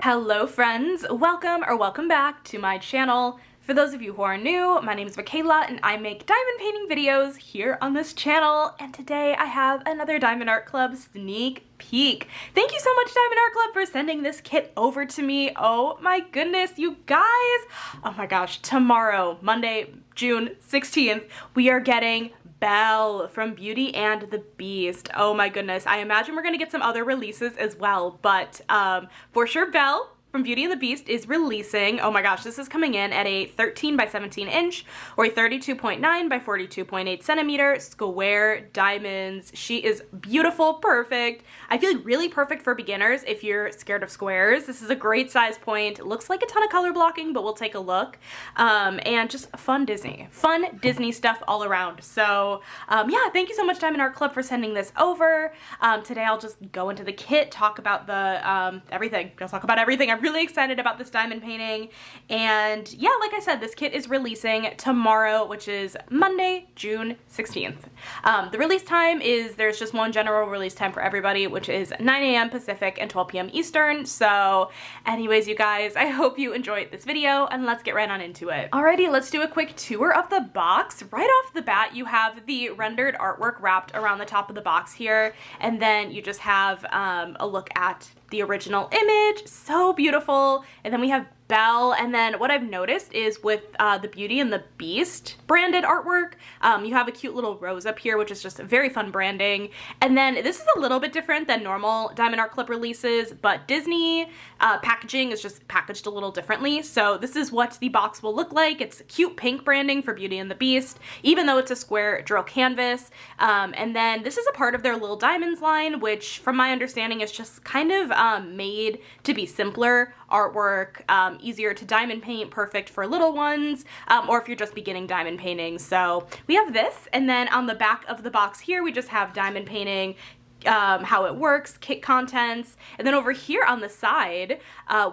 Hello friends, welcome back to my channel. For those of you who are new, my name is Michaela and I make diamond painting videos here on this channel, and today I have another Diamond Art Club sneak peek. Thank you so much, Diamond Art Club, for sending this kit over to me. Oh my goodness, you guys. Oh my gosh, tomorrow, Monday, June 16th, we are getting Belle from Beauty and the Beast. Oh my goodness, I imagine we're gonna get some other releases as well, but for sure Belle from Beauty and the Beast is releasing. Oh my gosh, this is coming in at a 13 by 17 inch or a 32.9 by 42.8 centimeter square diamonds. She is beautiful, perfect. I feel like really perfect for beginners if you're scared of squares. This is a great size point. It looks like a ton of color blocking, but we'll take a look. And just fun Disney stuff all around. So yeah, thank you so much, Diamond Art Club, for sending this over. Today I'll just go into the kit, talk about the everything. I'll talk about everything. I'm really excited about this diamond painting, and yeah, like I said, this kit is releasing tomorrow, which is Monday, June 16th. The release time is, there's just one general release time for everybody, which is 9 a.m. Pacific and 12 p.m. Eastern. So anyways, you guys, I hope you enjoyed this video, and let's get right on into it. Alrighty, let's do a quick tour of the box. Right off the bat, you have the rendered artwork wrapped around the top of the box here, and then you just have a look at the original image. So beautiful. And then we have Belle, and then what I've noticed is with the Beauty and the Beast branded artwork, you have a cute little rose up here, which is just very fun branding. And then this is a little bit different than normal Diamond Art Club releases, but Disney packaging is just packaged a little differently. So this is what the box will look like. It's cute pink branding for Beauty and the Beast, even though it's a square drill canvas. And then this is a part of their Little Diamonds line, which from my understanding is just kind of made to be simpler artwork, easier to diamond paint, perfect for little ones, or if you're just beginning diamond painting. So we have this, and then on the back of the box here we just have diamond painting, how it works, kit contents, and then over here on the side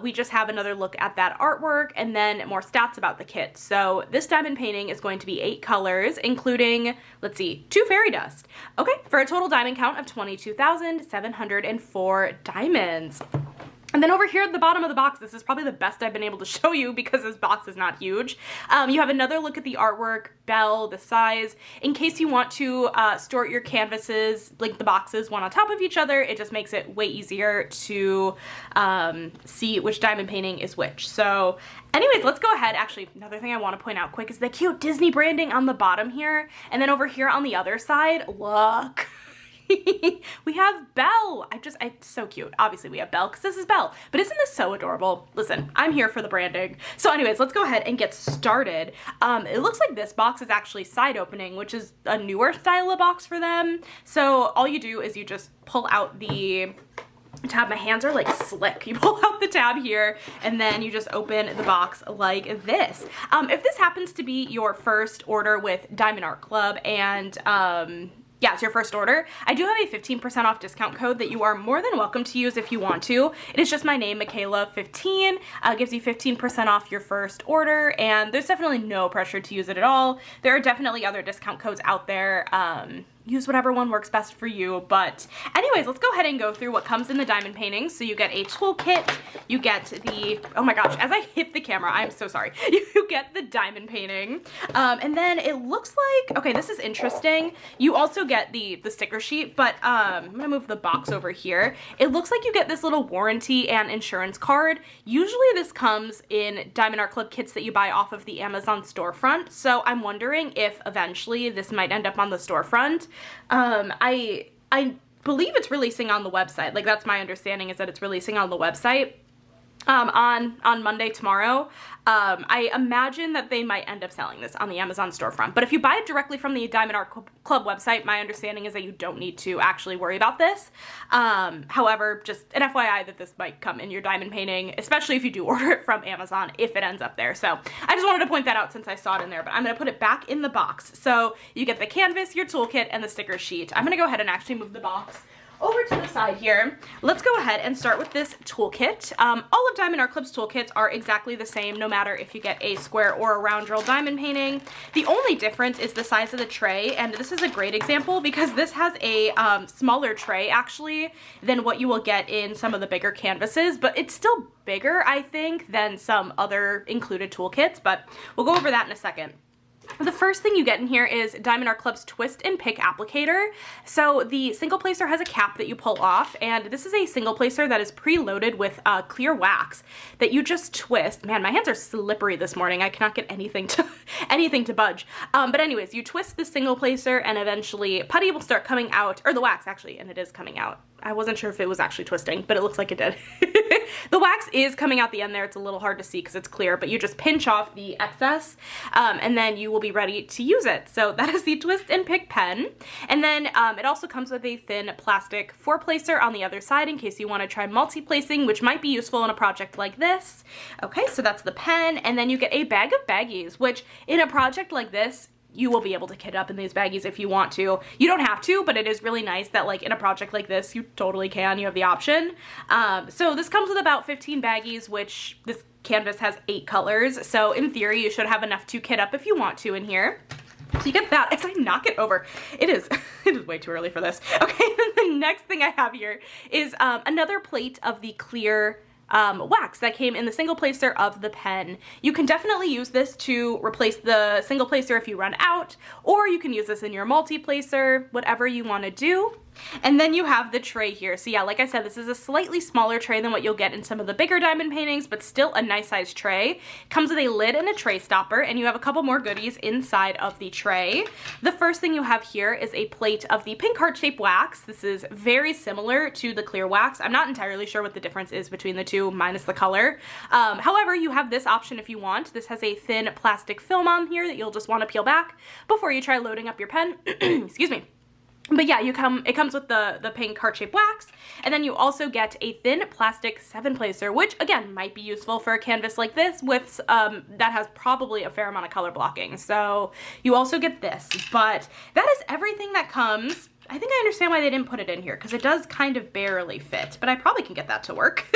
we just have another look at that artwork and then more stats about the kit. So this diamond painting is going to be 8 colors, including, let's see, 2 fairy dust. Okay, for a total diamond count of 22,704 diamonds. And then over here at the bottom of the box, this is probably the best I've been able to show you because this box is not huge. You have another look at the artwork, Belle, the size. In case you want to store your canvases, link the boxes one on top of each other, it just makes it way easier to see which diamond painting is which. So anyways, let's go ahead. Actually, another thing I want to point out quick is the cute Disney branding on the bottom here. And then over here on the other side, look. We have Belle. It's so cute. Obviously we have Belle because this is Belle, but isn't this so adorable? Listen, I'm here for the branding. So anyways, let's go ahead and get started. It looks like this box is actually side opening, which is a newer style of box for them. So all you do is you just pull out the tab. My hands are like slick. You pull out the tab here and then you just open the box like this. If this happens to be your first order with Diamond Art Club and yeah, it's your first order, I do have a 15% off discount code that you are more than welcome to use if you want to. It is just my name, Michaela15, gives you 15% off your first order, and there's definitely no pressure to use it at all. There are definitely other discount codes out there. Use whatever one works best for you. But anyways, let's go ahead and go through what comes in the diamond painting. So you get a toolkit, you get the, oh my gosh, as I hit the camera, I'm so sorry. You get the diamond painting. And then it looks like, okay, this is interesting. You also get the sticker sheet, but I'm gonna move the box over here. It looks like you get this little warranty and insurance card. Usually this comes in Diamond Art Club kits that you buy off of the Amazon storefront. So I'm wondering if eventually this might end up on the storefront. I believe it's releasing on the website. Like, that's my understanding, is that it's releasing on the website on Monday, tomorrow. I imagine that they might end up selling this on the Amazon storefront. But if you buy it directly from the Diamond Art Club website, my understanding is that you don't need to actually worry about this. However, just an FYI that this might come in your diamond painting, especially if you do order it from Amazon, if it ends up there. So I just wanted to point that out since I saw it in there, but I'm going to put it back in the box. So you get the canvas, your toolkit, and the sticker sheet. I'm going to go ahead and actually move the box over to the side here, let's go ahead and start with this toolkit. All of Diamond Art Club's toolkits are exactly the same, no matter if you get a square or a round roll diamond painting. The only difference is the size of the tray, and this is a great example because this has a smaller tray actually than what you will get in some of the bigger canvases, but it's still bigger, I think, than some other included toolkits, but we'll go over that in a second. The first thing you get in here is Diamond Art Club's Twist and Pick applicator. So the single placer has a cap that you pull off, and this is a single placer that is preloaded with clear wax that you just twist. Man, my hands are slippery this morning. I cannot get anything to budge. But anyways, you twist the single placer and eventually putty will start coming out, or the wax actually, and it is coming out. I wasn't sure if it was actually twisting, but it looks like it did. The wax is coming out the end there. It's a little hard to see because it's clear, but you just pinch off the excess and then you will be ready to use it. So that is the Twist and Pick pen. And then it also comes with a thin plastic four placer on the other side in case you want to try multi-placing, which might be useful in a project like this. Okay, so that's the pen. And then you get a bag of baggies, which in a project like this, you will be able to kit up in these baggies if you want to. You don't have to, but it is really nice that like in a project like this, you totally can. You have the option. So this comes with about 15 baggies, which this canvas has 8 colors. So in theory, you should have enough to kit up if you want to in here. So you get that as I knock it over. It is way too early for this. Okay, then the next thing I have here is another plate of the clear wax that came in the single placer of the pen. You can definitely use this to replace the single placer if you run out, or you can use this in your multi-placer, whatever you want to do. And then you have the tray here. So yeah, like I said, this is a slightly smaller tray than what you'll get in some of the bigger diamond paintings, but still a nice sized tray. It comes with a lid and a tray stopper, and you have a couple more goodies inside of the tray. The first thing you have here is a plate of the pink heart-shaped wax. This is very similar to the clear wax. I'm not entirely sure what the difference is between the two, minus the color. However, you have this option if you want. This has a thin plastic film on here that you'll just want to peel back before you try loading up your pen. Excuse me. But yeah, it comes with the pink heart-shaped wax, and then you also get a thin plastic 7-placer, which again might be useful for a canvas like this with that has probably a fair amount of color blocking. So you also get this, but that is everything that comes. I think I understand why they didn't put it in here because it does kind of barely fit, but I probably can get that to work.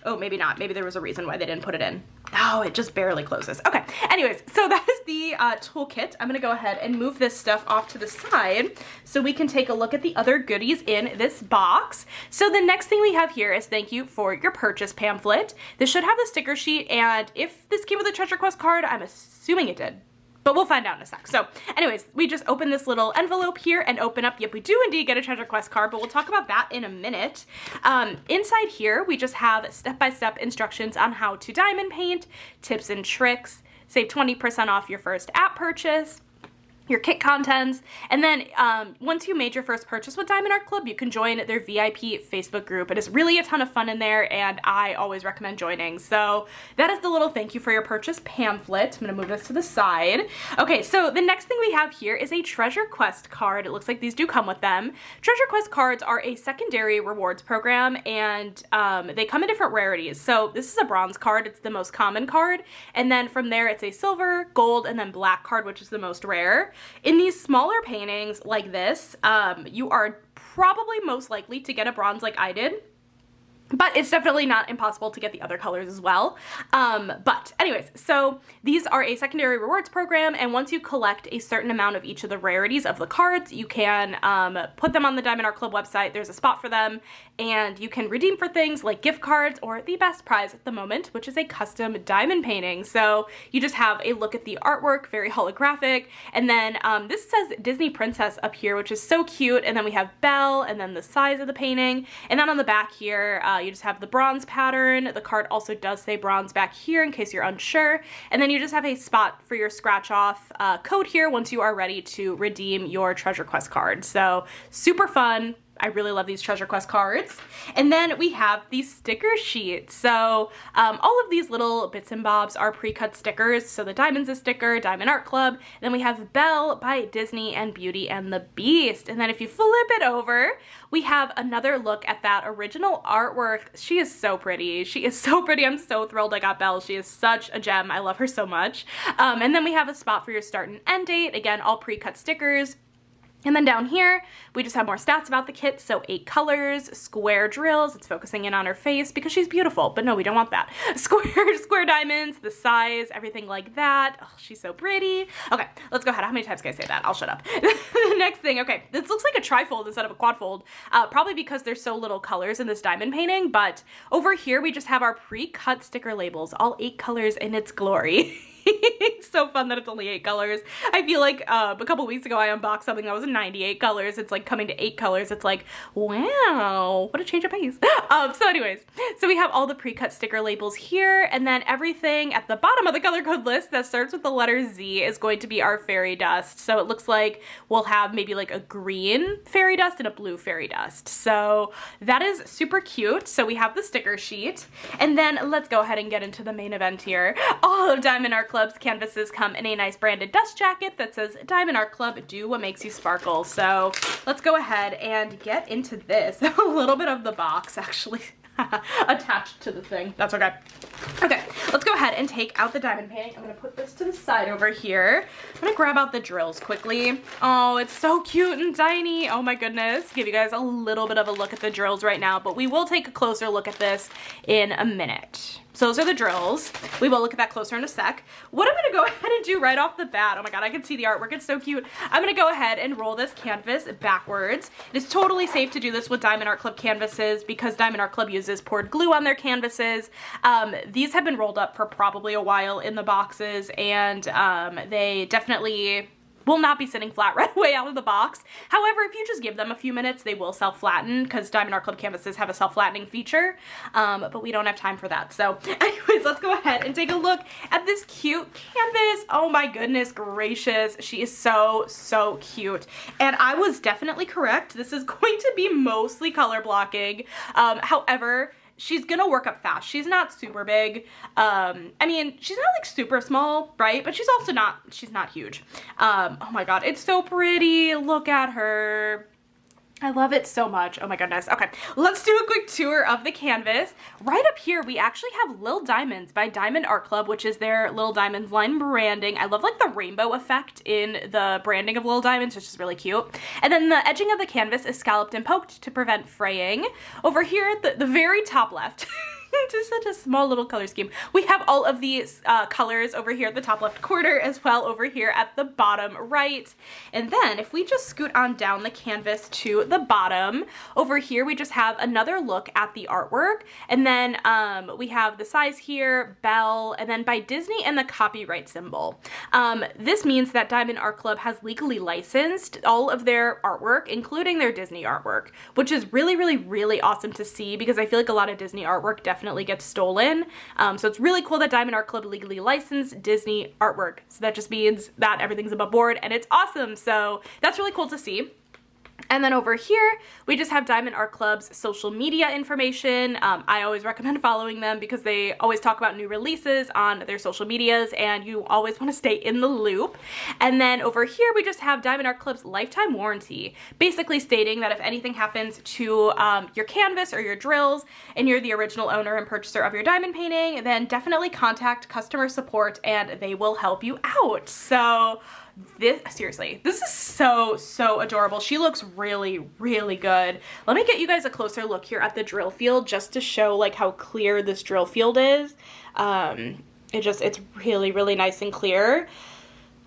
Oh, maybe not. Maybe there was a reason why they didn't put it in. Oh, it just barely closes. Okay, anyways, so that is the toolkit. I'm gonna go ahead and move this stuff off to the side so we can take a look at the other goodies in this box. So the next thing we have here is thank you for your purchase pamphlet. This should have the sticker sheet, and if this came with a treasure quest card, I'm assuming it did. But we'll find out in a sec. So anyways, we just open this little envelope here and open up. Yep, we do indeed get a treasure quest card, but we'll talk about that in a minute. Inside here, we just have step-by-step instructions on how to diamond paint, tips and tricks, save 20% off your first app purchase, your kit contents, and then once you made your first purchase with Diamond Art Club, you can join their VIP Facebook group. It is really a ton of fun in there, and I always recommend joining. So that is the little thank you for your purchase pamphlet. I'm gonna move this to the side. Okay, so the next thing we have here is a treasure quest card. It looks like these do come with them. Treasure quest cards are a secondary rewards program, and they come in different rarities. So this is a bronze card, it's the most common card, and then from there it's a silver, gold, and then black card, which is the most rare. In these smaller paintings like this, you are probably most likely to get a bronze like I did. But it's definitely not impossible to get the other colors as well. But anyways, so these are a secondary rewards program, and once you collect a certain amount of each of the rarities of the cards, you can put them on the Diamond Art Club website. There's a spot for them, and you can redeem for things like gift cards or the best prize at the moment, which is a custom diamond painting. So you just have a look at the artwork, very holographic, and then this says Disney Princess up here, which is so cute, and then we have Belle, and then the size of the painting, and then on the back here, you just have the bronze pattern. The card also does say bronze back here in case you're unsure. And then you just have a spot for your scratch off code here once you are ready to redeem your treasure quest card. So super fun. I really love these treasure quest cards. And then we have these sticker sheets. So all of these little bits and bobs are pre-cut stickers. So the Diamond's a sticker, Diamond Art Club. And then we have Belle by Disney and Beauty and the Beast. And then if you flip it over, we have another look at that original artwork. She is so pretty. She is so pretty. I'm so thrilled I got Belle. She is such a gem. I love her so much. And then we have a spot for your start and end date. Again, all pre-cut stickers. And then down here, we just have more stats about the kit. So 8 colors, square drills. It's focusing in on her face because she's beautiful, but no, we don't want that. Square diamonds, the size, everything like that. Oh, she's so pretty. Okay, let's go ahead. How many times can I say that? I'll shut up. The next thing, okay, this looks like a trifold instead of a quadfold, probably because there's so little colors in this diamond painting, but over here, we just have our pre-cut sticker labels, all 8 colors in its glory. It's so fun that it's only 8 colors. I feel like a couple weeks ago I unboxed something that was 98 colors. It's like coming to 8 colors. It's like, wow, what a change of pace. So anyways, so we have all the pre-cut sticker labels here, and then everything at the bottom of the color code list that starts with the letter Z is going to be our fairy dust. So it looks like we'll have maybe like a green fairy dust and a blue fairy dust. So that is super cute. So we have the sticker sheet, and then let's go ahead and get into the main event here. All of Diamond Art Club's canvases come in a nice branded dust jacket that says Diamond Art Club, do what makes you sparkle. So let's go ahead and get into this. A little bit of the box actually attached to the thing. That's okay. Okay, let's go ahead and take out the diamond painting. I'm gonna put this to the side over here. I'm gonna grab out the drills quickly. Oh, it's so cute and tiny. Oh my goodness. Give you guys a little bit of a look at the drills right now, but we will take a closer look at this in a minute. So those are the drills. We will look at that closer in a sec. What I'm gonna go ahead and do right off the bat, oh my god, I can see the artwork, it's so cute. I'm gonna go ahead and roll this canvas backwards. It is totally safe to do this with Diamond Art Club canvases because Diamond Art Club uses poured glue on their canvases. These have been rolled up for probably a while in the boxes, and they definitely will not be sitting flat right away out of the box. However, if you just give them a few minutes, they will self-flatten because Diamond Art Club canvases have a self-flattening feature, but we don't have time for that. So anyways, let's go ahead and take a look at this cute canvas. Oh my goodness gracious. She is so, so cute. And I was definitely correct. This is going to be mostly color blocking. However, she's gonna work up fast. She's not super big. I mean, she's not like super small, right? But she's also not, she's not huge. Oh my god, it's so pretty. Look at her. I love it so much. Oh my goodness. Okay, let's do a quick tour of the canvas. Right up here, we actually have Lil Diamonds by Diamond Art Club, which is their Lil Diamonds line branding. I love like the rainbow effect in the branding of Lil Diamonds, which is really cute. And then the edging of the canvas is scalloped and poked to prevent fraying. Over here at the very top left, just such a small little color scheme. We have all of these colors over here at the top left corner, as well over here at the bottom right. And then if we just scoot on down the canvas to the bottom, over here we just have another look at the artwork. And then we have the size here, Belle, and then by Disney and the copyright symbol. This means that Diamond Art Club has legally licensed all of their artwork, including their Disney artwork, which is really, really, really awesome to see because I feel like a lot of Disney artwork definitely gets stolen. So it's really cool that Diamond Art Club legally licensed Disney artwork. So that just means that everything's above board and it's awesome. So that's really cool to see. And then over here, we just have Diamond Art Club's social media information. I always recommend following them because they always talk about new releases on their social medias and you always want to stay in the loop. And then over here, we just have Diamond Art Club's lifetime warranty, basically stating that if anything happens to your canvas or your drills and you're the original owner and purchaser of your diamond painting, then definitely contact customer support and they will help you out. So seriously, this is so, so adorable. She looks really, really good. Let me get you guys a closer look here at the drill field just to show like how clear this drill field is. It's really, really nice and clear.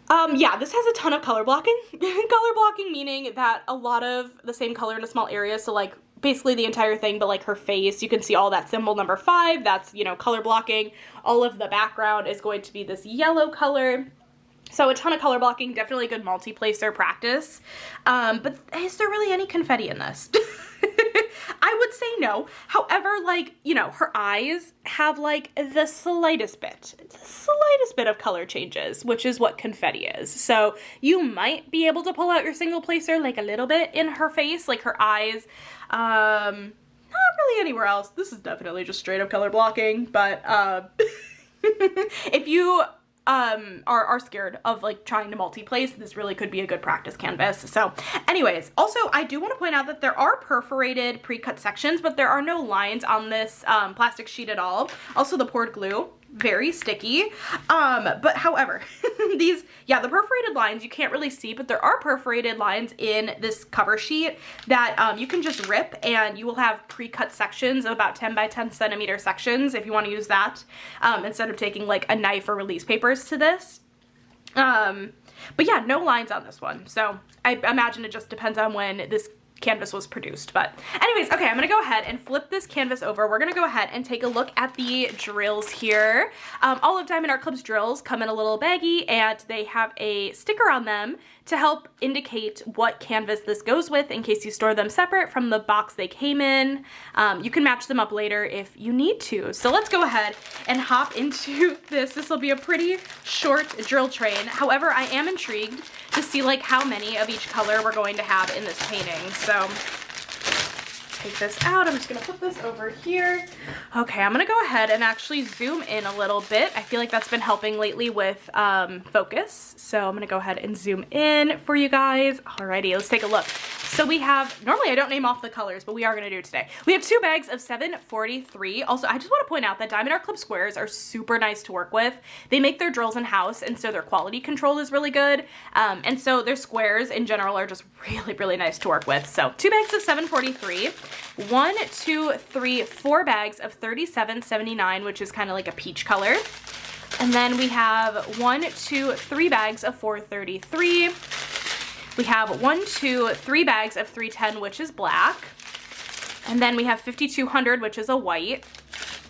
Yeah, this has a ton of color blocking. Color blocking meaning that a lot of the same color in a small area, so like basically the entire thing, but like her face, you can see all that symbol number 5, that's, you know, color blocking. All of the background is going to be this yellow color. So a ton of color blocking, definitely good multi-placer practice. But is there really any confetti in this? I would say no. However, like, you know, her eyes have like the slightest bit of color changes, which is what confetti is. So you might be able to pull out your single placer like a little bit in her face, like her eyes. Not really anywhere else. This is definitely just straight up color blocking, but if you are scared of like trying to multi-place, this really could be a good practice canvas. So anyways, also I do want to point out that there are perforated pre-cut sections, but there are no lines on this plastic sheet at all. Also the poured glue, very sticky. But however, these, yeah, the perforated lines you can't really see, but there are perforated lines in this cover sheet that you can just rip, and you will have pre-cut sections of about 10 by 10 centimeter sections if you want to use that, instead of taking like a knife or release papers to this. But yeah, no lines on this one. So I imagine it just depends on when this canvas was produced. But anyways, okay, I'm gonna go ahead and flip this canvas over. We're gonna go ahead and take a look at the drills here. All of Diamond Art Club's drills come in a little baggie, and they have a sticker on them to help indicate what canvas this goes with in case you store them separate from the box they came in. You can match them up later if you need to. So let's go ahead and hop into this. This will be a pretty short drill train. However, I am intrigued to see like how many of each color we're going to have in this painting. So take this out. I'm just gonna put this over here. Okay, I'm gonna go ahead and actually zoom in a little bit. I feel like that's been helping lately with focus. So I'm gonna go ahead and zoom in for you guys. Alrighty, let's take a look. So we have, normally I don't name off the colors, but we are gonna do it today. We have 2 bags of 743. Also, I just wanna point out that Diamond Art Club squares are super nice to work with. They make their drills in-house, and so their quality control is really good. And so their squares in general are just really, really nice to work with. So 2 bags of 743. 1, 2, 3, 4 bags of 3779, which is kind of like a peach color. And then we have 1, 2, 3 bags of 433. We have 1, 2, 3 bags of 310, which is black. And then we have 5200, which is a white.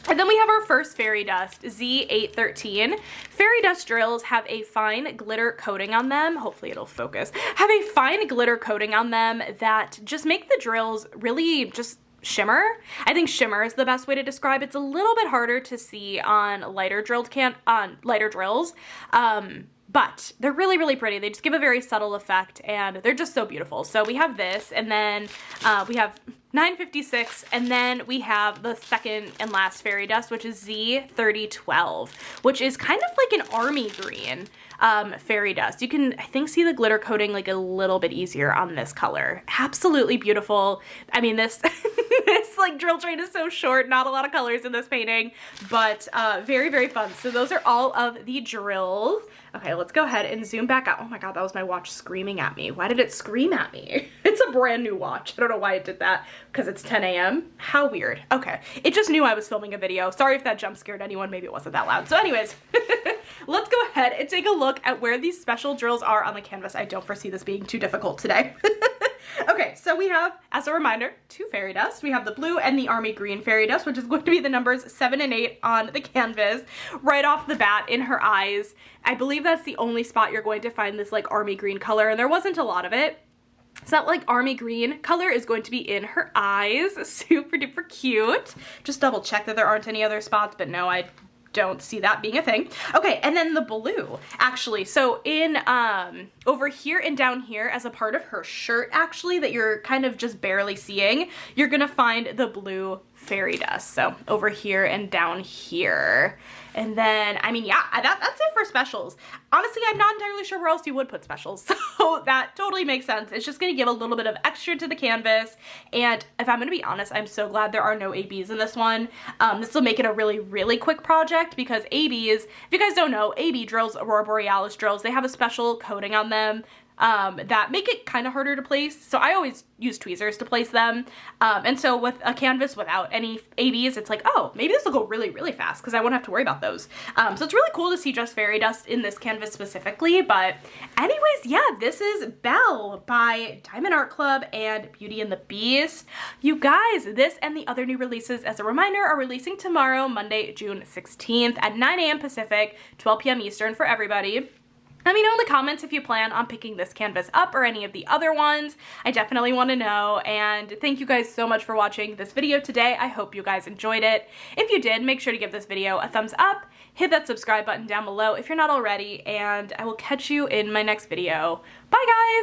And then we have our first fairy dust, Z813. Fairy dust drills have a fine glitter coating on them. Hopefully it'll focus. Have a fine glitter coating on them that just make the drills really just shimmer. I think shimmer is the best way to describe it. It's a little bit harder to see on lighter drills, but they're really, really pretty. They just give a very subtle effect, and they're just so beautiful. So we have this, and then we have 956, and then we have the second and last fairy dust, which is Z3012, which is kind of like an army green fairy dust. You can, I think, see the glitter coating like a little bit easier on this color. Absolutely beautiful. I mean, this this like drill train is so short, not a lot of colors in this painting, but very, very fun. So those are all of the drills. Okay, let's go ahead and zoom back out. Oh my God, that was my watch screaming at me. Why did it scream at me? It's a brand new watch. I don't know why it did that, because it's 10 a.m. How weird. Okay, it just knew I was filming a video. Sorry if that jump scared anyone. Maybe it wasn't that loud. So anyways, let's go ahead and take a look at where these special drills are on the canvas. I don't foresee this being too difficult today. Okay, so we have, as a reminder, 2 fairy dust. We have the blue and the army green fairy dust, which is going to be the numbers 7 and 8 on the canvas. Right off the bat, in her eyes, I believe that's the only spot you're going to find this like army green color, and there wasn't a lot of it. So that like army green color is going to be in her eyes. Super duper cute. Just double check that there aren't any other spots, but no, I don't see that being a thing. Okay, and then the blue, actually. So in, over here and down here as a part of her shirt, actually, that you're kind of just barely seeing, you're gonna find the blue fairy dust. So over here and down here. And then, I mean, yeah, that's it for specials. Honestly, I'm not entirely sure where else you would put specials, so that totally makes sense. It's just gonna give a little bit of extra to the canvas, and if I'm gonna be honest, I'm so glad there are no ABs in this one. This will make it a really, really quick project, because ABs, if you guys don't know, AB drills, Aurora Borealis drills, they have a special coating on them that make it kind of harder to place. So I always use tweezers to place them. And so with a canvas without any ABs, it's like, oh, maybe this will go really, really fast because I won't have to worry about those. So it's really cool to see just fairy dust in this canvas specifically. But anyways, yeah, this is Belle by Diamond Art Club and Beauty and the Beast. You guys, this and the other new releases, as a reminder, are releasing tomorrow, Monday, June 16th at 9 a.m. Pacific, 12 p.m. Eastern for everybody. Let me know in the comments if you plan on picking this canvas up or any of the other ones. I definitely want to know, and thank you guys so much for watching this video today. I hope you guys enjoyed it. If you did, make sure to give this video a thumbs up, hit that subscribe button down below if you're not already, and I will catch you in my next video. Bye guys!